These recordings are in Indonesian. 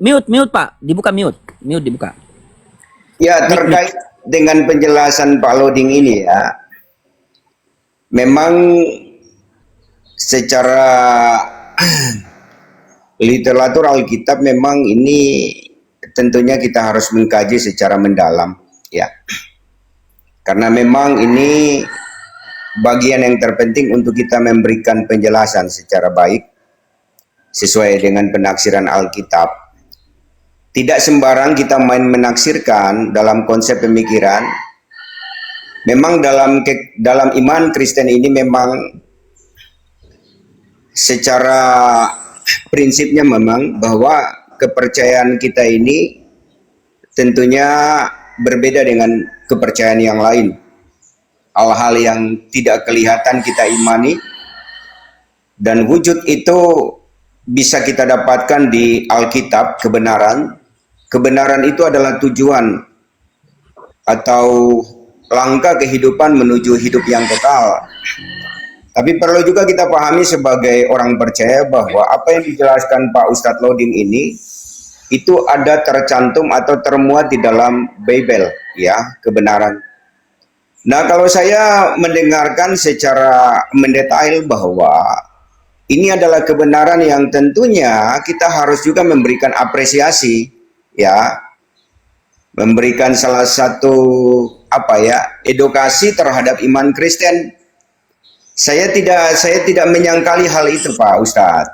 Mute Pak, dibuka mute. Mute dibuka. Ya, terkait dengan penjelasan Pak Loding ini ya, memang secara literatur Alkitab memang ini tentunya kita harus mengkaji secara mendalam ya. Karena memang ini bagian yang terpenting untuk kita memberikan penjelasan secara baik sesuai dengan penaksiran Alkitab. Tidak sembarang kita main menaksirkan dalam konsep pemikiran. Memang dalam iman Kristen ini memang secara prinsipnya memang bahwa kepercayaan kita ini tentunya berbeda dengan kepercayaan yang lain. Hal-hal yang tidak kelihatan kita imani dan wujud itu bisa kita dapatkan di Alkitab, kebenaran. Kebenaran itu adalah tujuan atau langkah kehidupan menuju hidup yang kekal. Tapi perlu juga kita pahami sebagai orang percaya bahwa apa yang dijelaskan Pak Ustadz Loding ini itu ada tercantum atau termuat di dalam Bible, ya, kebenaran. Nah, kalau saya mendengarkan secara mendetail bahwa ini adalah kebenaran yang tentunya kita harus juga memberikan apresiasi, ya, memberikan salah satu edukasi terhadap iman Kristen. Saya tidak menyangkali hal itu, Pak Ustadz.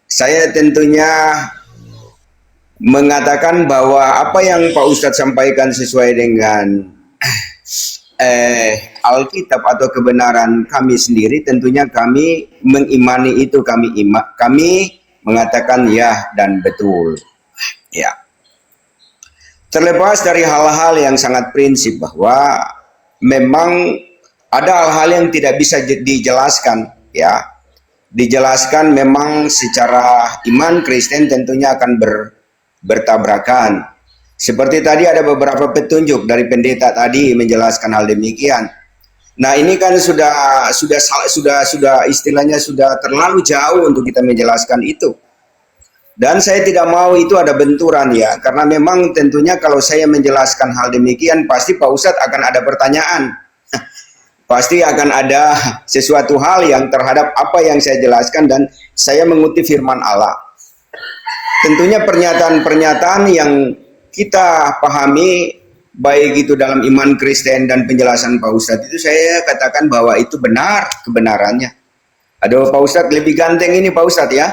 Saya tentunya mengatakan bahwa apa yang Pak Ustadz sampaikan sesuai dengan Alkitab atau kebenaran kami sendiri, tentunya kami mengimani itu, kami mengatakan ya dan betul. Ya. Terlepas dari hal-hal yang sangat prinsip bahwa memang ada hal-hal yang tidak bisa dijelaskan, ya. Dijelaskan memang secara iman Kristen tentunya akan bertabrakan. Seperti tadi ada beberapa petunjuk dari pendeta tadi menjelaskan hal demikian. Nah, ini kan sudah istilahnya sudah terlalu jauh untuk kita menjelaskan itu. Dan saya tidak mau itu ada benturan ya, karena memang tentunya kalau saya menjelaskan hal demikian pasti Pak Ustadz akan ada pertanyaan. Pasti akan ada sesuatu hal yang terhadap apa yang saya jelaskan dan saya mengutip firman Allah. Tentunya pernyataan-pernyataan yang kita pahami baik itu dalam iman Kristen dan penjelasan Pak Ustadz itu saya katakan bahwa itu benar kebenarannya. Aduh, Pak Ustadz lebih ganteng ini Pak Ustadz ya.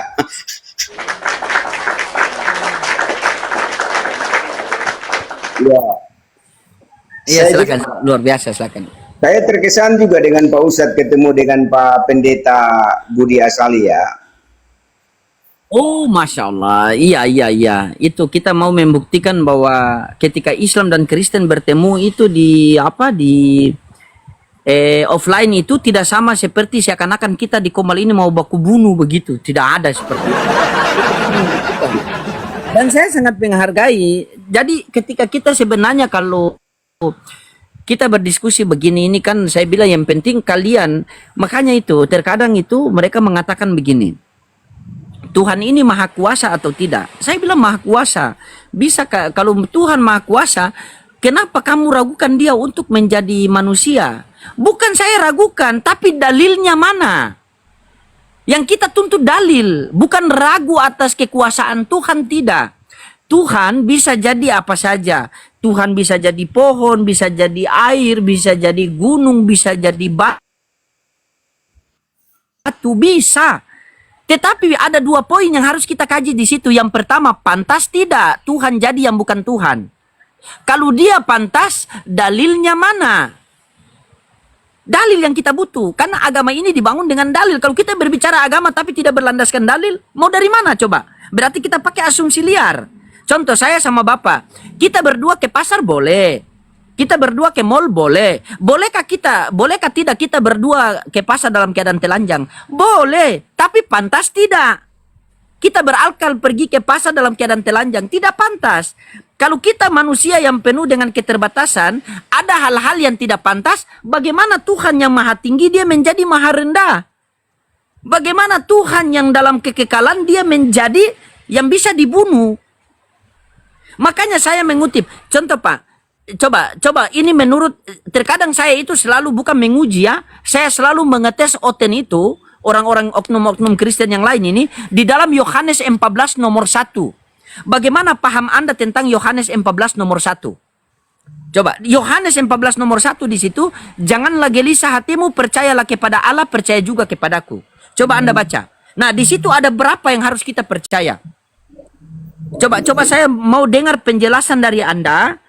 Ya. Iya, silakan. Luar biasa, silakan. Saya terkesan juga dengan Pak Ustadz ketemu dengan Pak Pendeta Budi Asali ya. Oh, Masya Allah. Iya. Itu kita mau membuktikan bahwa ketika Islam dan Kristen bertemu itu di offline itu tidak sama seperti seakan-akan kita di Komal ini mau baku bunuh begitu. Tidak ada seperti itu. Dan saya sangat menghargai. Jadi ketika kita sebenarnya kalau kita berdiskusi begini ini kan saya bilang yang penting kalian, makanya itu terkadang itu mereka mengatakan begini. Tuhan ini maha kuasa atau tidak? Saya bilang maha kuasa. Bisa kalau Tuhan maha kuasa, kenapa kamu ragukan dia untuk menjadi manusia? Bukan saya ragukan, tapi dalilnya mana? Yang kita tuntut dalil, bukan ragu atas kekuasaan Tuhan, tidak. Tuhan bisa jadi apa saja. Tuhan bisa jadi pohon, bisa jadi air, bisa jadi gunung, bisa jadi batu, bisa. Tetapi ada dua poin yang harus kita kaji di situ. Yang pertama, pantas tidak Tuhan jadi yang bukan Tuhan? Kalau dia pantas, dalilnya mana? Dalil yang kita butuh. Karena agama ini dibangun dengan dalil. Kalau kita berbicara agama tapi tidak berlandaskan dalil, mau dari mana coba? Berarti kita pakai asumsi liar. Contoh saya sama Bapak. Kita berdua ke pasar boleh. Kita berdua ke mall boleh. Bolehkah tidak kita berdua ke pasar dalam keadaan telanjang? Boleh, tapi pantas tidak. Kita berakal pergi ke pasar dalam keadaan telanjang, tidak pantas. Kalau kita manusia yang penuh dengan keterbatasan, ada hal-hal yang tidak pantas, bagaimana Tuhan yang maha tinggi dia menjadi maha rendah? Bagaimana Tuhan yang dalam kekekalan dia menjadi yang bisa dibunuh? Makanya saya mengutip. Contoh Pak, coba ini menurut, terkadang saya itu selalu bukan menguji ya, saya selalu mengetes oten itu, orang-orang oknum-oknum Kristen yang lain ini, di dalam Yohanes 14 nomor 1. Bagaimana paham Anda tentang Yohanes 14 nomor 1? Coba, Yohanes 14 nomor 1 di situ, janganlah gelisah hatimu, percayalah kepada Allah, percaya juga kepadaku. Coba Anda baca. Nah, di situ ada berapa yang harus kita percaya? Coba saya mau dengar penjelasan dari Anda.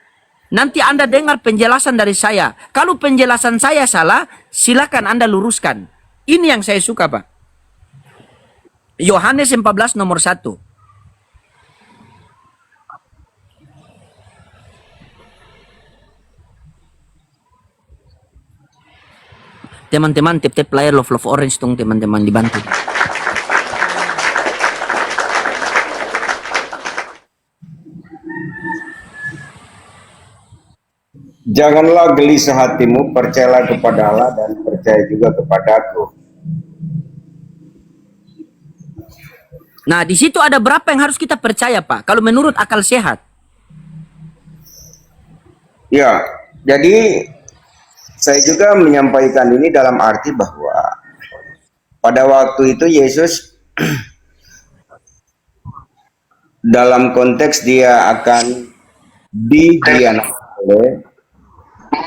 Nanti Anda dengar penjelasan dari saya. Kalau penjelasan saya salah, silakan Anda luruskan. Ini yang saya suka, Pak. Yohanes 14 nomor 1. Teman-teman, tip-tip layar love orange tung teman-teman, dibantu. Janganlah gelisah hatimu, percayalah kepada Allah dan percaya juga kepadaku. Nah, di situ ada berapa yang harus kita percaya, Pak? Kalau menurut akal sehat. Ya, jadi saya juga menyampaikan ini dalam arti bahwa pada waktu itu Yesus dalam konteks dia akan dikhianati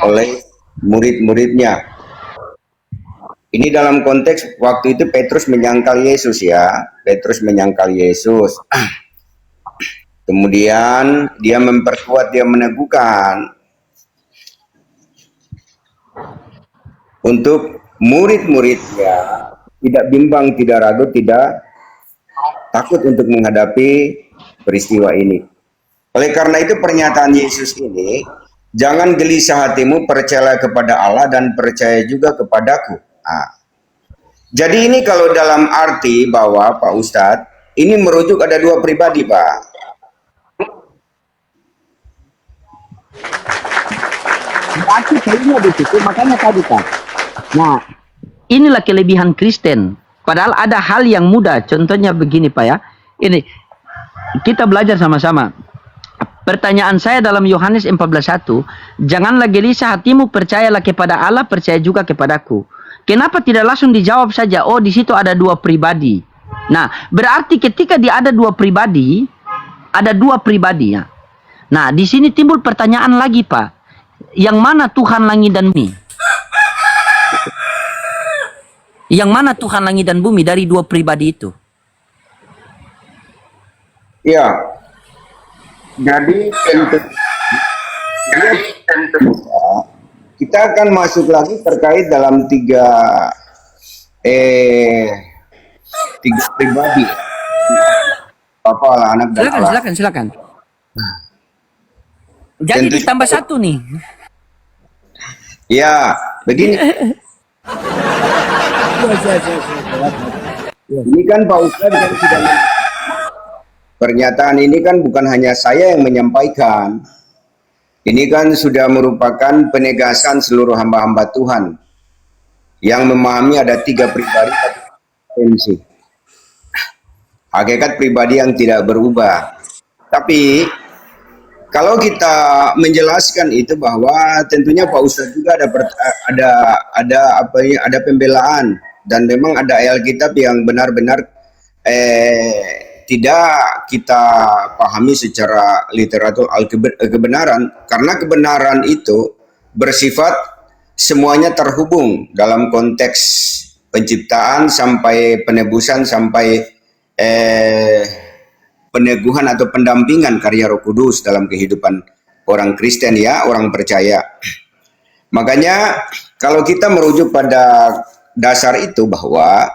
oleh murid-muridnya. Ini dalam konteks waktu itu Petrus menyangkal Yesus ya. Petrus menyangkal Yesus. Kemudian dia memperkuat, dia meneguhkan untuk murid-muridnya tidak bimbang, tidak ragu, tidak takut untuk menghadapi peristiwa ini. Oleh karena itu pernyataan Yesus ini, jangan gelisah hatimu, percayalah kepada Allah dan percaya juga kepadaku. Nah, jadi ini kalau dalam arti bahwa Pak Ustadz, ini merujuk ada dua pribadi Pak. Berarti kayaknya di situ, makanya tadi Pak. Nah, inilah kelebihan Kristen. Padahal ada hal yang mudah. Contohnya begini Pak ya. Ini, kita belajar sama-sama. Pertanyaan saya dalam Yohanes 14:1, janganlah gelisah hatimu, percayalah kepada Allah, percaya juga kepadaku. Kenapa tidak langsung dijawab saja, oh di situ ada dua pribadi. Nah, berarti ketika dia ada dua pribadi ya. Nah, di sini timbul pertanyaan lagi, Pak. Yang mana Tuhan langit dan bumi? Yang mana Tuhan langit dan bumi dari dua pribadi itu? Ya, jadi tentu kita akan masuk lagi terkait dalam tiga pribadi. Apa lah anak dan Allah. Silakan. Jadi Tentu ditambah satu nih. Ya, begini. Ini kan Pak Ustadz kan sudah pernyataan ini kan bukan hanya saya yang menyampaikan. Ini kan sudah merupakan penegasan seluruh hamba-hamba Tuhan yang memahami ada tiga pribadi potensi. Hakikat pribadi yang tidak berubah. Tapi kalau kita menjelaskan itu bahwa tentunya Pak Ustadz juga ada pembelaan dan memang ada Alkitab yang benar-benar tidak kita pahami secara literatur kebenaran, karena kebenaran itu bersifat semuanya terhubung dalam konteks penciptaan sampai penebusan sampai peneguhan atau pendampingan karya Roh Kudus dalam kehidupan orang Kristen ya, orang percaya. Makanya kalau kita merujuk pada dasar itu bahwa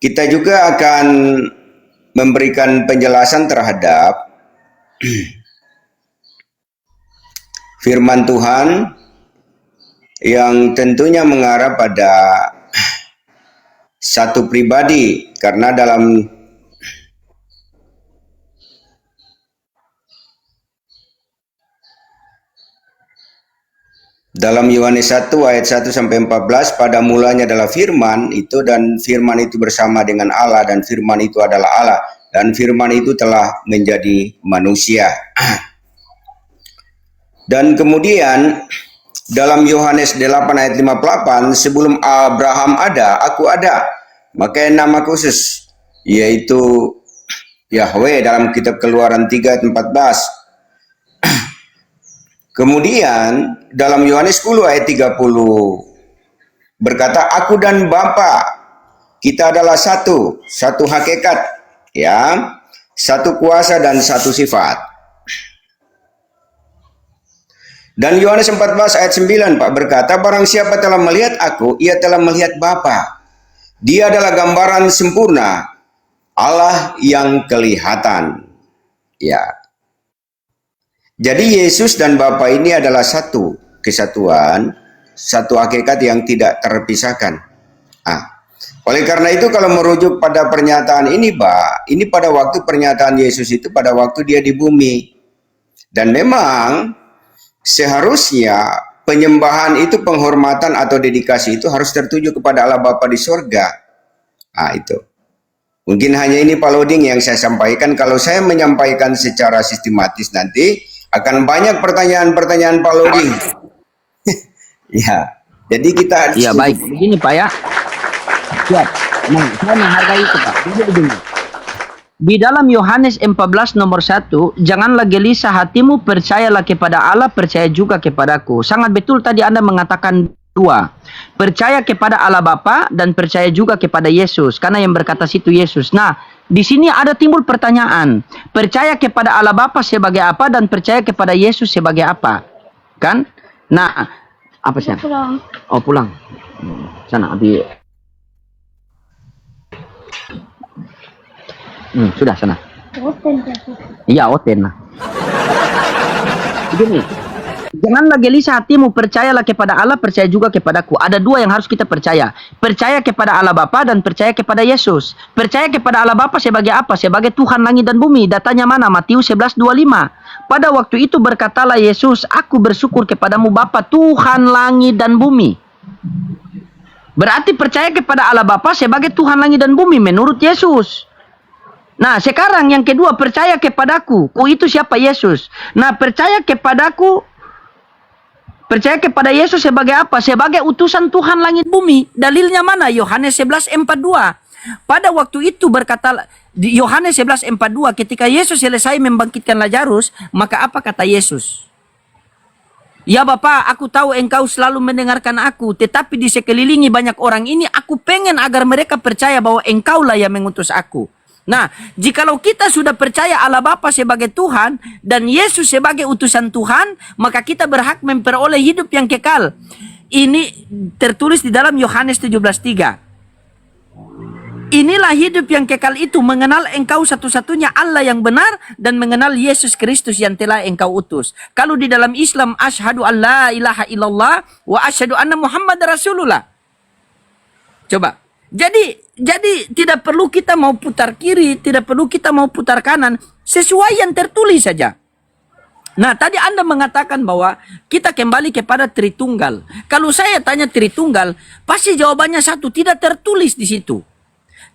kita juga akan memberikan penjelasan terhadap firman Tuhan yang tentunya mengarah pada satu pribadi, karena dalam Yohanes 1 ayat 1 sampai 14, pada mulanya adalah firman itu, dan firman itu bersama dengan Allah dan firman itu adalah Allah. dan firman itu telah menjadi manusia. Dan kemudian dalam Yohanes 8 ayat 58, sebelum Abraham ada, aku ada. Maka nama khusus, yaitu Yahweh dalam kitab Keluaran 3 ayat 14. Kemudian dalam Yohanes 10 ayat 30 berkata, aku dan Bapa kita adalah satu hakikat, ya, satu kuasa dan satu sifat. Dan Yohanes 14 ayat 9 Pak berkata, barang siapa telah melihat aku, ia telah melihat Bapa. Dia adalah gambaran sempurna Allah yang kelihatan. Ya. Jadi Yesus dan Bapa ini adalah satu kesatuan, satu hakikat yang tidak terpisahkan. Oleh karena itu kalau merujuk pada pernyataan ini, Pak, ini pada waktu pernyataan Yesus itu pada waktu dia di bumi. Dan memang seharusnya penyembahan itu, penghormatan atau dedikasi itu harus tertuju kepada Allah Bapa di sorga. Itu. Mungkin hanya ini Pak Loding yang saya sampaikan. Kalau saya menyampaikan secara sistematis nanti akan banyak pertanyaan-pertanyaan Pak Loding. Ya, jadi kita... Ya baik, begini Pak ya. Siap. Nah, saya menghargai itu Pak. Jadi begini. Di dalam Yohanes 14 nomor 1, janganlah gelisah hatimu, percayalah kepada Allah, percaya juga kepadaku. Sangat betul tadi Anda mengatakan dua. Percaya kepada Allah Bapa dan percaya juga kepada Yesus. Karena yang berkata situ Yesus. Nah, di sini ada timbul pertanyaan. Percaya kepada Allah Bapa sebagai apa dan percaya kepada Yesus sebagai apa? Kan? Nah, apa sih? Pulang. Oh, pulang. Sana, Abi. Sudah sana. Oten. Iya, oten lah. Begini. Janganlah gelisah hatimu, percayalah kepada Allah, percaya juga kepadaku. Ada dua yang harus kita percaya. Percaya kepada Allah Bapa dan percaya kepada Yesus. Percaya kepada Allah Bapa sebagai apa? Sebagai Tuhan langit dan bumi. Datanya mana? Matius 11:25. Pada waktu itu berkatalah Yesus, aku bersyukur kepadamu Bapa, Tuhan langit dan bumi. Berarti percaya kepada Allah Bapa sebagai Tuhan langit dan bumi menurut Yesus. Nah, sekarang yang kedua, percaya kepadaku. Ku itu siapa? Yesus. Nah, percaya kepadaku, percaya kepada Yesus sebagai apa? Sebagai utusan Tuhan langit bumi. Dalilnya mana? Yohanes 11:42. Pada waktu itu berkata di Yohanes 11:42, ketika Yesus selesai membangkitkan Lazarus, maka apa kata Yesus? Ya Bapa, aku tahu engkau selalu mendengarkan aku, tetapi di sekelilingi banyak orang ini, aku pengen agar mereka percaya bahwa engkaulah yang mengutus aku. Nah, jikalau kita sudah percaya Allah Bapa sebagai Tuhan dan Yesus sebagai utusan Tuhan, maka kita berhak memperoleh hidup yang kekal. Ini tertulis di dalam Yohanes 17:3. Inilah hidup yang kekal itu, mengenal engkau satu-satunya Allah yang benar dan mengenal Yesus Kristus yang telah engkau utus. Kalau di dalam Islam, asyhadu an la ilaha illallah wa asyhadu anna Muhammad Rasulullah. Coba. Jadi tidak perlu kita mau putar kiri, tidak perlu kita mau putar kanan, sesuai yang tertulis saja. Nah, tadi Anda mengatakan bahwa kita kembali kepada Tritunggal. Kalau saya tanya Tritunggal, pasti jawabannya satu, tidak tertulis di situ.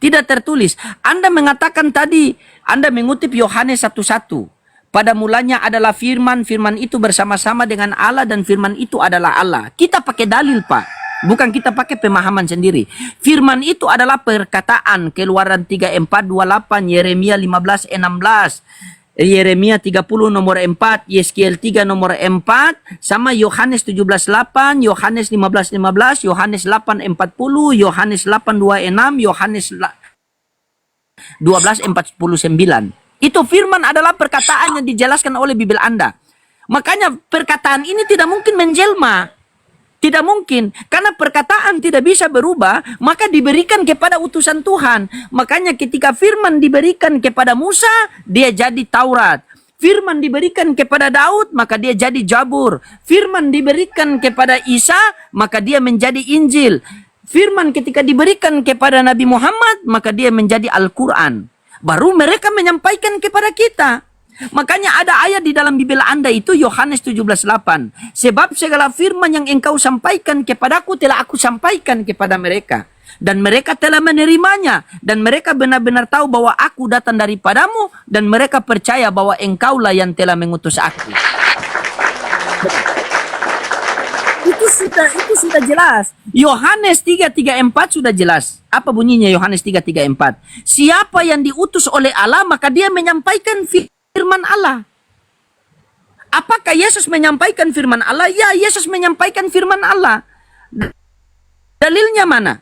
Tidak tertulis. Anda mengatakan tadi, Anda mengutip Yohanes 1:1. Pada mulanya adalah firman, firman itu bersama-sama dengan Allah dan firman itu adalah Allah. Kita pakai dalil, Pak. Bukan kita pakai pemahaman sendiri. Firman itu adalah perkataan. Keluaran 3:4-28, Yeremia 15:16, Yeremia 30 nomor 4, Yeskiel 3 nomor 4, sama Yohanes 17:8, Yohanes 15:15, Yohanes 8:40, Yohanes 8:26, Yohanes 12:49. Itu firman adalah perkataan yang dijelaskan oleh Bibel Anda. Makanya perkataan ini tidak mungkin menjelma. Tidak mungkin, karena perkataan tidak bisa berubah, maka diberikan kepada utusan Tuhan. Makanya ketika firman diberikan kepada Musa, dia jadi Taurat. Firman diberikan kepada Daud, maka dia jadi Zabur. Firman diberikan kepada Isa, maka dia menjadi Injil. Firman ketika diberikan kepada Nabi Muhammad, maka dia menjadi Al-Quran. Baru mereka menyampaikan kepada kita. Makanya ada ayat di dalam Bibel Anda itu Yohanes 17:8. Sebab segala firman yang engkau sampaikan kepadaku telah aku sampaikan kepada mereka. dan mereka telah menerimanya, dan mereka benar-benar tahu bahwa aku datang daripadamu, dan mereka percaya bahwa engkaulah yang telah mengutus aku. Itu sudah jelas. Yohanes 3:34 sudah jelas. Apa bunyinya Yohanes 3:34? Siapa yang diutus oleh Allah, maka dia menyampaikan firman Allah. Apakah Yesus menyampaikan firman Allah? Ya, Yesus menyampaikan firman Allah. Dalilnya mana?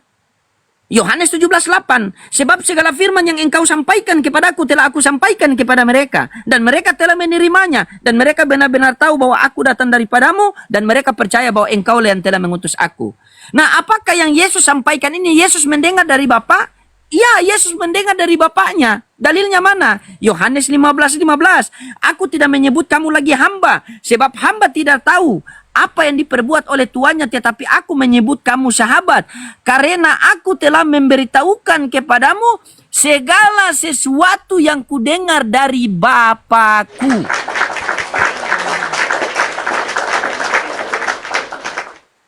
Yohanes 17:8. Sebab segala firman yang engkau sampaikan kepadaku telah aku sampaikan kepada mereka, dan mereka telah menerimanya, dan mereka benar-benar tahu bahwa aku datang daripadamu, dan mereka percaya bahwa engkau yang telah mengutus aku. Nah, apakah yang Yesus sampaikan ini Yesus mendengar dari Bapa? Ya, Yesus mendengar dari Bapaknya. Dalilnya mana? Yohanes 15:15. Aku tidak menyebut kamu lagi hamba, sebab hamba tidak tahu apa yang diperbuat oleh tuannya, tetapi aku menyebut kamu sahabat, karena aku telah memberitahukan kepadamu segala sesuatu yang kudengar dari Bapakku.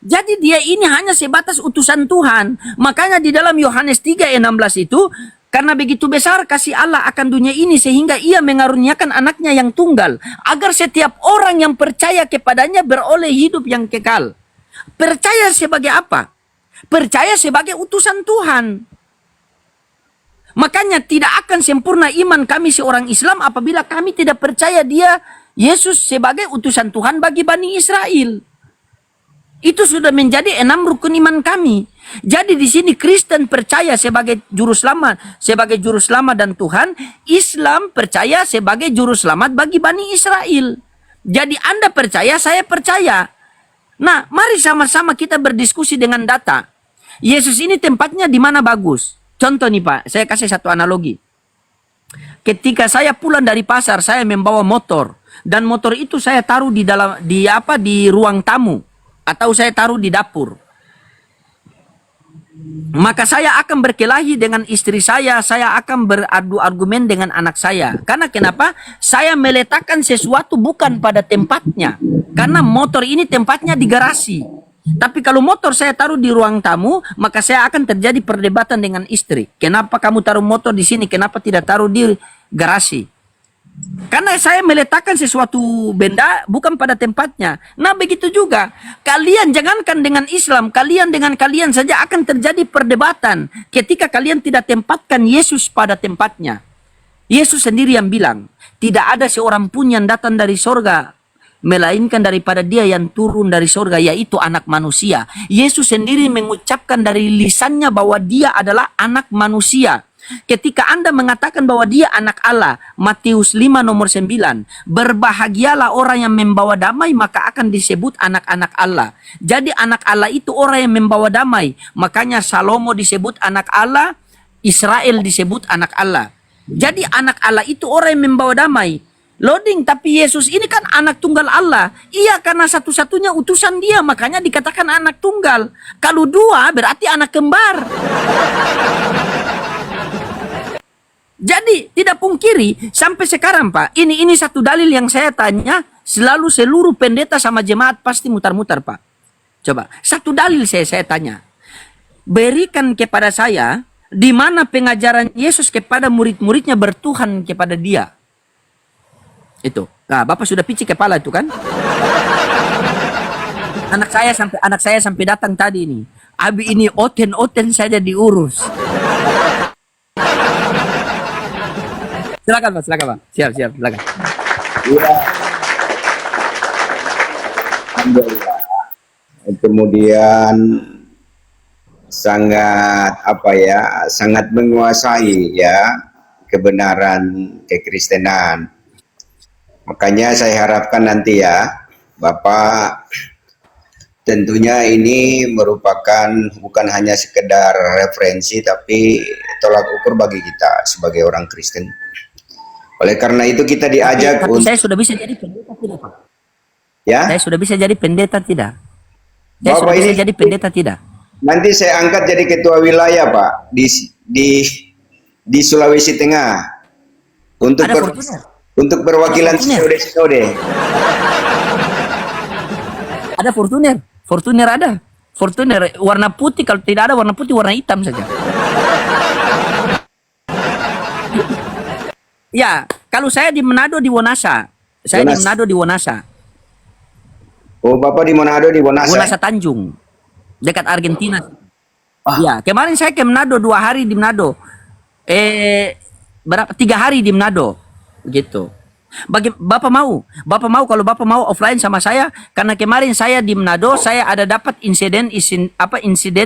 Jadi dia ini hanya sebatas utusan Tuhan. Makanya di dalam Yohanes 3:16 itu, karena begitu besar kasih Allah akan dunia ini sehingga ia mengaruniakan anaknya yang tunggal, agar setiap orang yang percaya kepadanya beroleh hidup yang kekal. Percaya sebagai apa? Percaya sebagai utusan Tuhan. Makanya tidak akan sempurna iman kami seorang Islam apabila kami tidak percaya dia, Yesus, sebagai utusan Tuhan bagi Bani Israel. Itu sudah menjadi 6 rukun iman kami. Jadi di sini Kristen percaya sebagai juru selamat, dan Tuhan. Islam percaya sebagai juru selamat bagi Bani Israel. Jadi Anda percaya, saya percaya. Nah, mari sama-sama kita berdiskusi dengan data. Yesus ini tempatnya di mana bagus? Contoh nih Pak, saya kasih satu analogi. Ketika saya pulang dari pasar, saya membawa motor, dan motor itu saya taruh di ruang tamu, atau saya taruh di dapur. Maka saya akan berkelahi dengan istri saya akan beradu argumen dengan anak saya. Karena kenapa? Saya meletakkan sesuatu bukan pada tempatnya. Karena motor ini tempatnya di garasi. Tapi kalau motor saya taruh di ruang tamu, maka saya akan terjadi perdebatan dengan istri. Kenapa kamu taruh motor di sini? Kenapa tidak taruh di garasi? Karena saya meletakkan sesuatu benda bukan pada tempatnya. Nah, begitu juga. Kalian jangankan dengan Islam, kalian dengan kalian saja akan terjadi perdebatan ketika kalian tidak tempatkan Yesus pada tempatnya. Yesus sendiri yang bilang, tidak ada seorang pun yang datang dari sorga, melainkan daripada dia yang turun dari sorga, yaitu anak manusia. Yesus sendiri mengucapkan dari lisannya bahwa dia adalah anak manusia. Ketika Anda mengatakan bahwa dia anak Allah, Matius 5:9, berbahagialah orang yang membawa damai, maka akan disebut anak-anak Allah. Jadi anak Allah itu orang yang membawa damai. Makanya Salomo disebut anak Allah, Israel disebut anak Allah. Jadi anak Allah itu orang yang membawa damai. Loading, tapi Yesus ini kan anak tunggal Allah. Iya, karena satu-satunya utusan dia, makanya dikatakan anak tunggal. Kalau dua berarti anak kembar. Jadi tidak pungkiri sampai sekarang Pak, ini satu dalil yang saya tanya selalu seluruh pendeta sama jemaat pasti mutar-mutar Pak. Coba satu dalil saya tanya, berikan kepada saya di mana pengajaran Yesus kepada murid-muridnya bertuhan kepada dia. Itu. Nah, Bapak sudah picik kepala itu kan? Anak saya sampai datang tadi ini. Abi ini oten saja diurus. Silakan Pak. Siap, silakan. Iya. Alhamdulillah. Kemudian sangat menguasai ya kebenaran kekristenan. Makanya saya harapkan nanti ya, Bapak, tentunya ini merupakan bukan hanya sekedar referensi, tapi tolak ukur bagi kita sebagai orang Kristen. Oleh karena itu kita diajak tapi saya sudah bisa jadi pendeta tidak Pak? Ya? Saya sudah bisa jadi pendeta tidak? Saya Bapak sudah bisa ini jadi pendeta tidak? nanti saya angkat jadi ketua wilayah Pak di Sulawesi Tengah untuk Ada Fortuner? untuk perwakilan sinode. Ada Fortuner ada. Fortuner warna putih, kalau tidak ada warna putih warna hitam saja. Ya, kalau saya di Manado di Wonasa. Saya di Wonas. Manado di Wonasa. Oh, Bapak di Manado di Wonasa. Wonasa Tanjung. Dekat Argentina. Ah. Ya, kemarin saya ke Manado 2 hari di Manado. Berapa? 3 hari di Manado. Begitu. Bapak mau kalau Bapak mau offline sama saya, karena kemarin saya di Manado, saya ada dapat insiden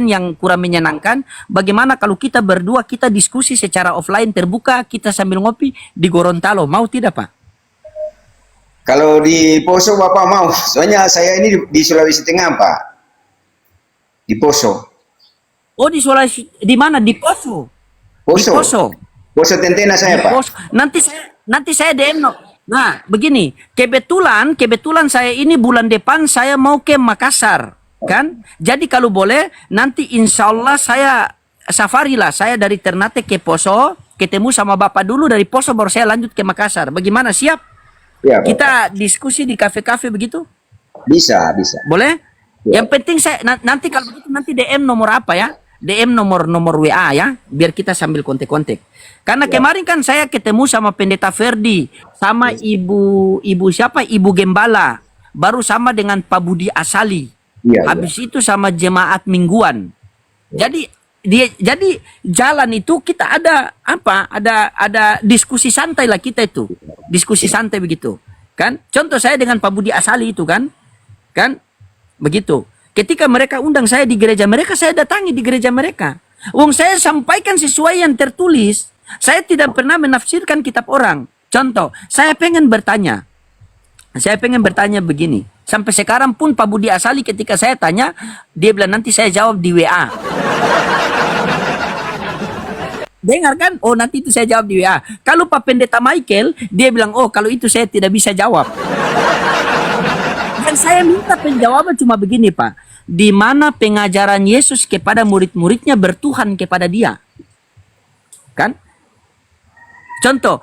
yang kurang menyenangkan. Bagaimana kalau kita berdua kita diskusi secara offline terbuka, kita sambil ngopi di Gorontalo, mau tidak Pak? Kalau di Poso Bapak mau, soalnya saya ini di Sulawesi Tengah Pak, di Poso. Oh, di Sulawesi, di mana? Di Poso. Di Poso. Poso. Poso Tentena saya Pak. Poso. Nanti saya DM no. Nah, begini, kebetulan saya ini bulan depan saya mau ke Makassar, kan? Jadi kalau boleh nanti insya Allah saya safari lah, saya dari Ternate ke Poso, ketemu sama Bapak dulu, dari Poso baru saya lanjut ke Makassar. Bagaimana, siap? Ya, Bapak. Kita diskusi di kafe-kafe begitu? Bisa. Boleh? Ya. Yang penting saya nanti kalau begitu nanti DM nomor apa ya? DM nomor WA ya, biar kita sambil kontak-kontak. Karena kemarin kan saya ketemu sama Pendeta Ferdi, sama ibu siapa? Ibu Gembala, baru sama dengan Pak Budi Asali. Iya, Habis itu sama jemaat mingguan. Jadi jalan itu kita ada apa? Ada diskusi santai lah kita itu. Diskusi santai begitu. Kan? Contoh saya dengan Pak Budi Asali itu kan? Kan? Begitu. Ketika mereka undang saya di gereja mereka, saya datangi di gereja mereka. Wong saya sampaikan sesuai yang tertulis. Saya tidak pernah menafsirkan kitab orang. Contoh, saya pengen bertanya begini. Sampai sekarang pun Pak Budi Asali ketika saya tanya, dia bilang nanti saya jawab di WA. Dengar kan? Oh, nanti itu saya jawab di WA. Kalau Pak Pendeta Michael, dia bilang, oh kalau itu saya tidak bisa jawab. Dan saya minta penjawaban cuma begini Pak. Di mana pengajaran Yesus kepada murid-muridnya bertuhan kepada dia? Kan? Contoh,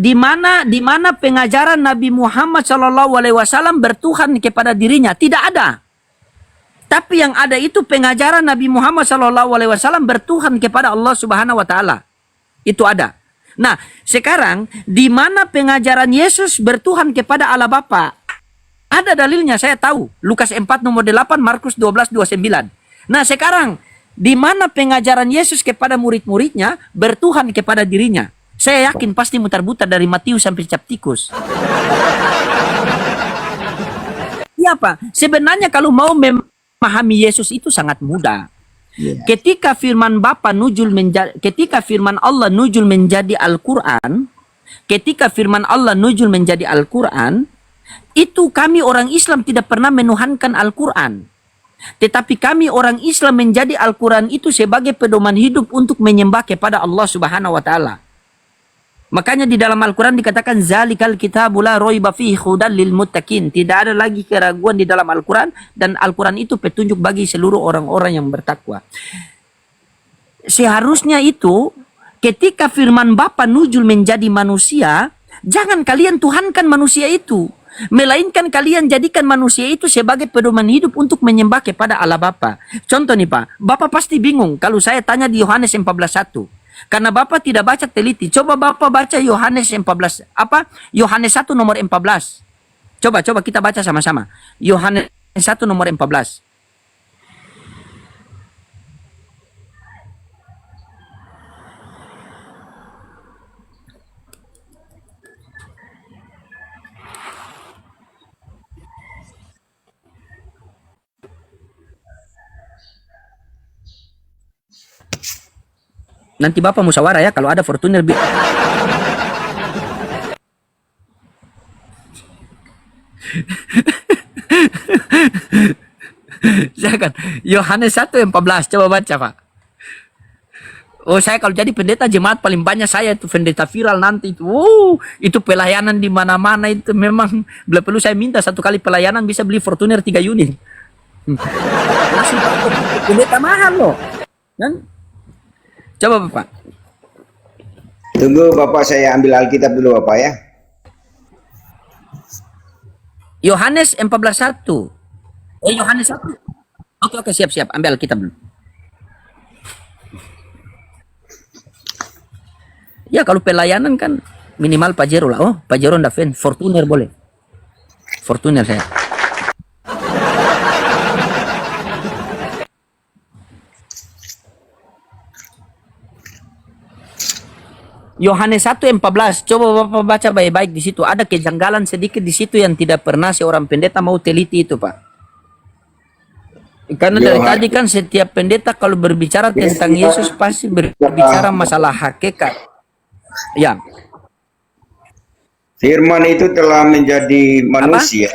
di mana pengajaran Nabi Muhammad SAW bertuhan kepada dirinya? Tidak ada. Tapi yang ada itu pengajaran Nabi Muhammad SAW bertuhan kepada Allah Subhanahu Wa Taala. Itu ada. Nah, sekarang di mana pengajaran Yesus bertuhan kepada Allah Bapa? Ada dalilnya, saya tahu. Lukas 4 nomor 8, Markus 12:29. Nah, sekarang di mana pengajaran Yesus kepada murid-muridnya bertuhan kepada dirinya? Saya yakin pasti mutar-mutar dari Matius sampai cap tikus. Iya Pak, sebenarnya kalau mau memahami Yesus itu sangat mudah. Ketika firman Bapa ketika firman Allah nuzul menjadi Al-Qur'an, itu kami orang Islam tidak pernah menuhankan Al-Quran. Tetapi kami orang Islam menjadi Al-Quran itu sebagai pedoman hidup untuk menyembah kepada Allah Subhanahu Wa Taala. Makanya di dalam Al-Quran dikatakan zalikal kitabul la raiba fihi hudan lil muttaqin. Tidak ada lagi keraguan di dalam Al-Quran, dan Al-Quran itu petunjuk bagi seluruh orang-orang yang bertakwa. Seharusnya itu ketika firman Bapa nuzul menjadi manusia, jangan kalian tuhankan manusia itu, melainkan kalian jadikan manusia itu sebagai pedoman hidup untuk menyembah kepada Allah Bapa. Contoh nih Pak, Bapak pasti bingung kalau saya tanya di Yohanes 14:1. Karena Bapak tidak baca teliti. Coba Bapak baca Yohanes 14, Yohanes 1 nomor 14. Coba kita baca sama-sama. Yohanes 1 nomor 14. Nanti Bapak musyawarah ya kalau ada Fortuner. Silakan. Yohanes 1:14. Coba baca, Pak. Oh, saya kalau jadi pendeta jemaat paling banyak saya itu pendeta viral nanti itu. Itu pelayanan di mana-mana itu memang bila perlu saya minta satu kali pelayanan bisa beli Fortuner 3 unit. Masih pendeta mahal loh. Kan? Coba Bapak. Tunggu Bapak, saya ambil Alkitab dulu Bapak ya. Yohanes 14:1. Yohanes 1. Oke, oke, siap-siap. Ambil Alkitab dulu. Ya, kalau pelayanan kan minimal Pajero lah. Oh, Pajero ndak fan. Fortuner boleh. Fortuner saya. Yohanes 1:14. Coba Bapak baca baik-baik di situ. Ada kejanggalan sedikit di situ yang tidak pernah seorang pendeta mau teliti itu, Pak. Karena dari Yohanes. tadi kan setiap pendeta kalau berbicara tentang Yesus pasti berbicara masalah hakikat. Ya, Firman itu telah menjadi manusia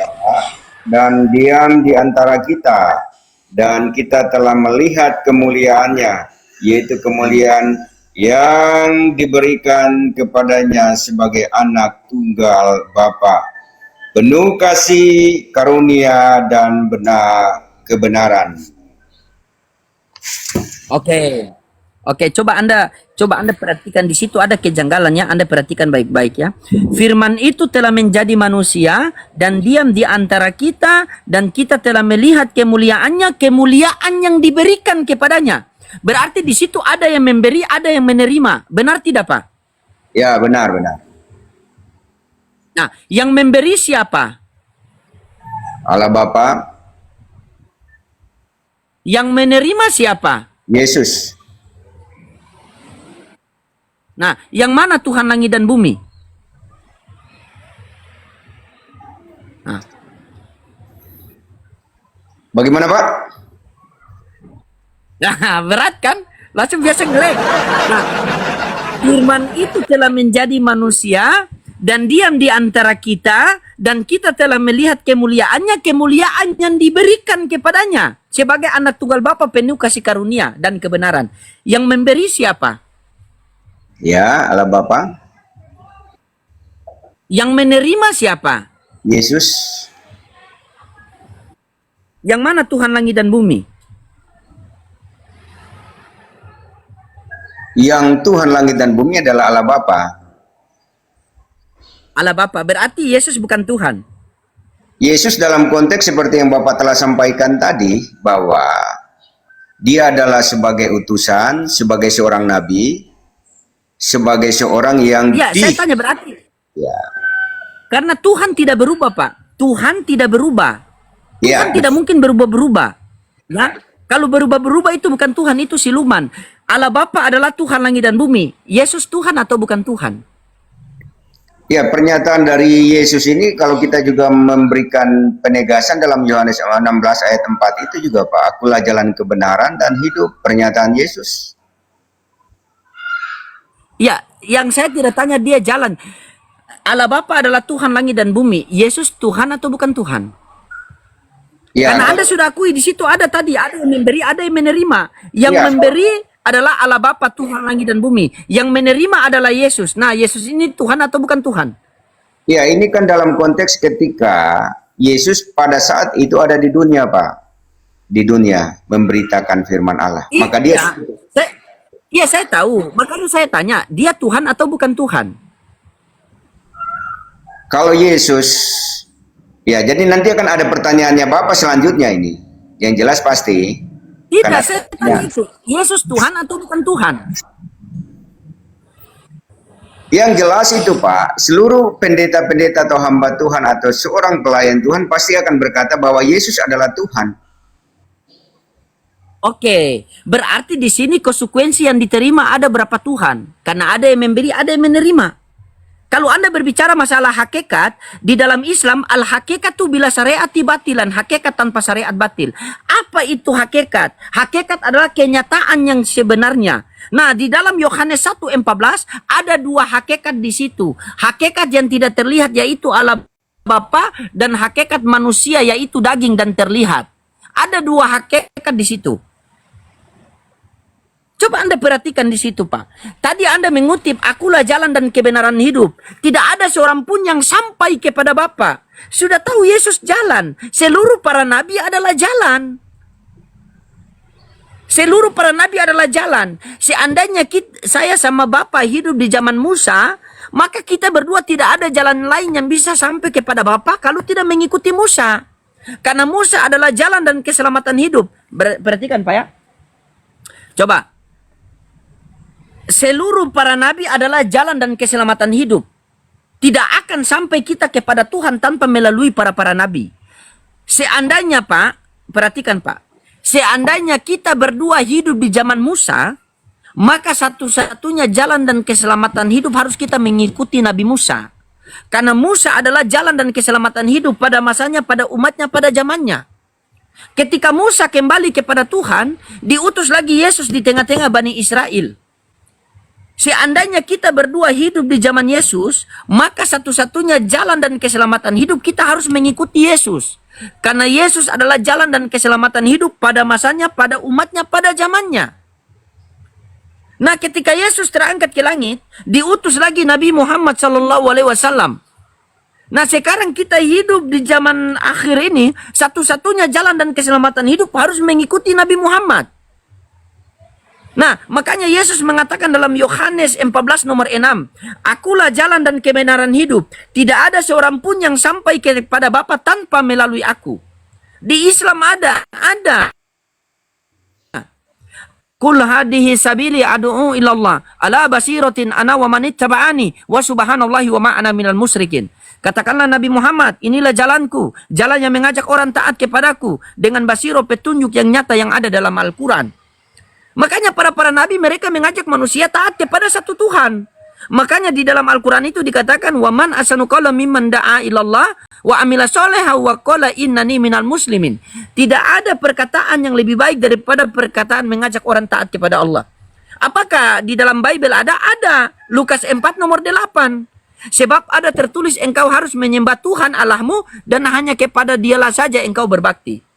dan diam di antara kita, dan kita telah melihat kemuliaannya, yaitu kemuliaan yang diberikan kepadanya sebagai anak tunggal Bapa, penuh kasih karunia dan kebenaran. oke. Oke, coba Anda perhatikan di situ ada kejanggalannya. Anda perhatikan baik-baik ya. Firman itu telah menjadi manusia dan diam di antara kita, dan kita telah melihat kemuliaannya, kemuliaan yang diberikan kepadanya. Berarti di situ ada yang memberi, ada yang menerima. Benar tidak, Pak? Ya, benar-benar. Nah, yang memberi siapa? Allah Bapa, Yang menerima siapa? Yesus. Nah, yang mana Tuhan langit dan bumi? Nah, Bagaimana Pak? nah, berat kan? Langsung biasa ngelek. Nah, firman itu telah menjadi manusia dan diam di antara kita, dan kita telah melihat kemuliaannya, kemuliaan yang diberikan kepadanya sebagai anak tunggal Bapa penuh kasih karunia dan kebenaran. Yang memberi siapa? Ya, Allah Bapa, Yang menerima siapa? Yesus. Yang mana Tuhan langit dan bumi? Yang Tuhan langit dan bumi adalah Allah Bapa. Allah Bapa. Berarti Yesus bukan Tuhan. Yesus dalam konteks seperti yang Bapak telah sampaikan tadi, bahwa dia adalah sebagai utusan, sebagai seorang nabi, sebagai seorang yang Ya, saya tanya berarti. Ya. Karena Tuhan tidak berubah, Pak. Tuhan tidak berubah. Ya. Tuhan tidak mungkin berubah-berubah. Ya, kalau berubah-berubah itu bukan Tuhan, itu siluman. Allah Bapa adalah Tuhan langit dan bumi. Yesus Tuhan atau bukan Tuhan? Ya, pernyataan dari Yesus ini kalau kita juga memberikan penegasan dalam Yohanes 16 ayat 4 itu juga, Pak, akulah jalan kebenaran dan hidup, pernyataan Yesus. Ya, yang saya tidak tanya dia jalan. Allah Bapa adalah Tuhan langit dan bumi. Yesus Tuhan atau bukan Tuhan? Ya, Karena Anda sudah akui di situ ada tadi, ada yang memberi, ada yang menerima. Yang Ya. memberi adalah Allah Bapa Tuhan langit dan bumi. Yang menerima adalah Yesus. Nah, Yesus ini Tuhan atau bukan Tuhan? ya, ini kan dalam konteks ketika Yesus pada saat itu ada di dunia, Pak. Di dunia memberitakan firman Allah. Maka dia Saya tahu. Makanya saya tanya, dia Tuhan atau bukan Tuhan? kalau Yesus, ya, jadi nanti akan ada pertanyaannya Bapak selanjutnya ini. Yang jelas pasti. Tidak, Karena- saya tanya itu. Yesus Tuhan atau bukan Tuhan? Yang jelas itu, Pak, seluruh pendeta-pendeta atau hamba Tuhan atau seorang pelayan Tuhan pasti akan berkata bahwa Yesus adalah Tuhan. Oke, berarti di sini konsekuensi yang diterima ada berapa Tuhan? Karena ada yang memberi, ada yang menerima. Kalau Anda berbicara masalah hakikat, di dalam Islam, al-hakikat itu bila syariat batilan, hakikat tanpa syariat batil. Apa itu hakikat? Hakikat adalah kenyataan yang sebenarnya. Nah, di dalam Yohanes 1:14 ada dua hakikat di situ. Hakikat yang tidak terlihat yaitu Allah Bapa, dan hakikat manusia yaitu daging dan terlihat. Ada dua hakikat di situ. Coba Anda perhatikan di situ, Pak. Tadi Anda mengutip, akulah jalan dan kebenaran hidup. Tidak ada seorang pun yang sampai kepada Bapa. Sudah tahu Yesus jalan. Seluruh para nabi adalah jalan. Seluruh para nabi adalah jalan. Seandainya saya sama Bapa hidup di zaman Musa, maka kita berdua tidak ada jalan lain yang bisa sampai kepada Bapa kalau tidak mengikuti Musa. Karena Musa adalah jalan dan keselamatan hidup. Perhatikan Pak ya. Coba. Seluruh para nabi adalah jalan dan keselamatan hidup. Tidak akan sampai kita kepada Tuhan tanpa melalui para nabi. Seandainya Pak, perhatikan Pak. Seandainya kita berdua hidup di zaman Musa, maka satu-satunya jalan dan keselamatan hidup harus kita mengikuti Nabi Musa. Karena Musa adalah jalan dan keselamatan hidup pada masanya, pada umatnya, pada zamannya. Ketika Musa kembali kepada Tuhan, diutus lagi Yesus di tengah-tengah Bani Israel. Seandainya kita berdua hidup di zaman Yesus, maka satu-satunya jalan dan keselamatan hidup kita harus mengikuti Yesus. Karena Yesus adalah jalan dan keselamatan hidup pada masanya, pada umatnya, pada zamannya. Nah, ketika Yesus terangkat ke langit, diutus lagi Nabi Muhammad SAW. Nah, sekarang kita hidup di zaman akhir ini, satu-satunya jalan dan keselamatan hidup harus mengikuti Nabi Muhammad. Nah, makanya Yesus mengatakan dalam Yohanes 14 nomor 6, Akulah jalan dan kebenaran hidup. Tidak ada seorang pun yang sampai kepada Bapa tanpa melalui aku. Di Islam ada. Qul hadihi sabili adu'u ilallah ala basiratin ana wa man ittaba'ani wa subhanallahi wa ma ana minal musyrikin. Katakanlah Nabi Muhammad, inilah jalanku, jalan yang mengajak orang taat kepadaku dengan basiro petunjuk yang nyata yang ada dalam Al-Quran. Makanya para nabi mereka mengajak manusia taat kepada satu Tuhan. Makanya di dalam Al-Quran itu dikatakan waman asanu qala mimman da'a ilallah wa amila sholihan wa qala innani minal muslimin. Tidak ada perkataan yang lebih baik daripada perkataan mengajak orang taat kepada Allah. Apakah di dalam Bible ada? Ada. Lukas 4 nomor 8. Sebab ada tertulis engkau harus menyembah Tuhan Allahmu dan hanya kepada Dialah saja engkau berbakti.